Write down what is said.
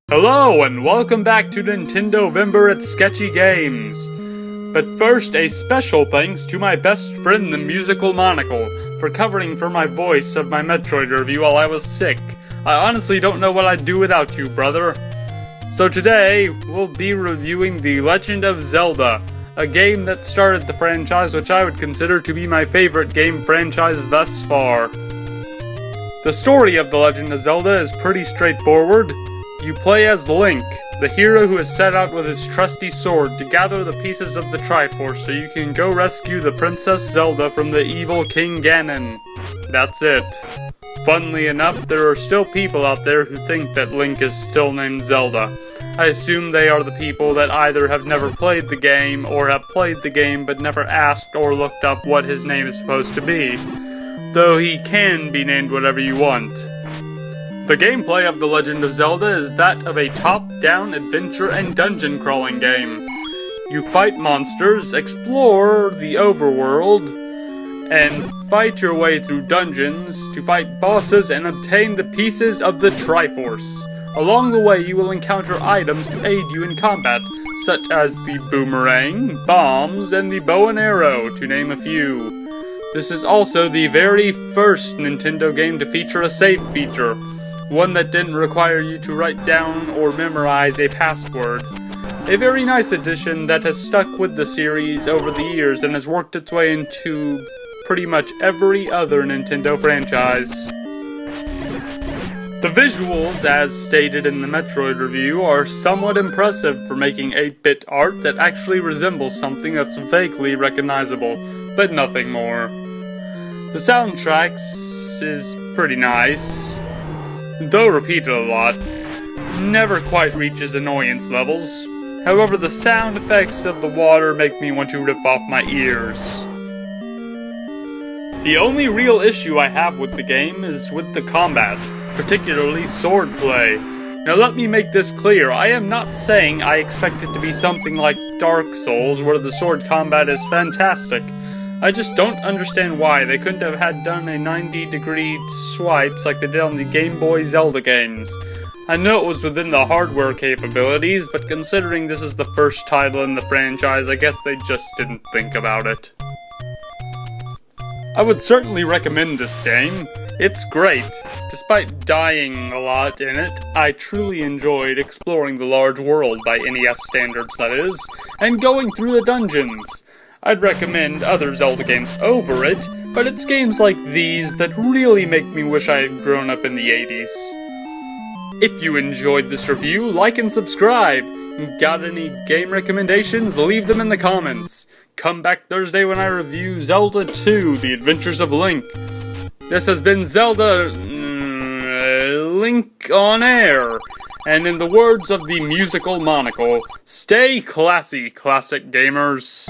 Hello and welcome back to Nintendo-vember at Sketchy Games. But first, a special thanks to my best friend, the Musical Monocle, for covering for my voice of my Metroid review while I was sick. I honestly don't know what I'd do without you, brother. So today, we'll be reviewing The Legend of Zelda, a game that started the franchise which I would consider to be my favorite game franchise thus far. The story of The Legend of Zelda is pretty straightforward. You play as Link, the hero who has set out with his trusty sword to gather the pieces of the Triforce so you can go rescue the Princess Zelda from the evil King Ganon. That's it. Funnily enough, there are still people out there who think that Link is still named Zelda. I assume they are the people that either have never played the game or have played the game but never asked or looked up what his name is supposed to be. Though he can be named whatever you want. The gameplay of The Legend of Zelda is that of a top-down adventure and dungeon-crawling game. You fight monsters, explore the overworld, and fight your way through dungeons to fight bosses and obtain the pieces of the Triforce. Along the way, you will encounter items to aid you in combat, such as the boomerang, bombs, and the bow and arrow, to name a few. This is also the very first Nintendo game to feature a save feature. One that didn't require you to write down or memorize a password. A very nice addition that has stuck with the series over the years and has worked its way into pretty much every other Nintendo franchise. The visuals, as stated in the Metroid review, are somewhat impressive for making 8-bit art that actually resembles something that's vaguely recognizable, but nothing more. The soundtrack is pretty nice. Though repeated a lot, never quite reaches annoyance levels. However, the sound effects of the water make me want to rip off my ears. The only real issue I have with the game is with the combat, particularly swordplay. Now let me make this clear, I am not saying I expect it to be something like Dark Souls where the sword combat is fantastic. I just don't understand why they couldn't have done a 90-degree swipes like they did on the Game Boy Zelda games. I know it was within the hardware capabilities, but considering this is the first title in the franchise, I guess they just didn't think about it. I would certainly recommend this game. It's great. Despite dying a lot in it, I truly enjoyed exploring the large world by NES standards, that is, and going through the dungeons. I'd recommend other Zelda games over it, but it's games like these that really make me wish I had grown up in the 80s. If you enjoyed this review, like and subscribe. Got any game recommendations? Leave them in the comments. Come back Thursday when I review Zelda 2, The Adventures of Link. This has been Zelda... Linkonair. And in the words of the Musical Monocle, stay classy, classic gamers.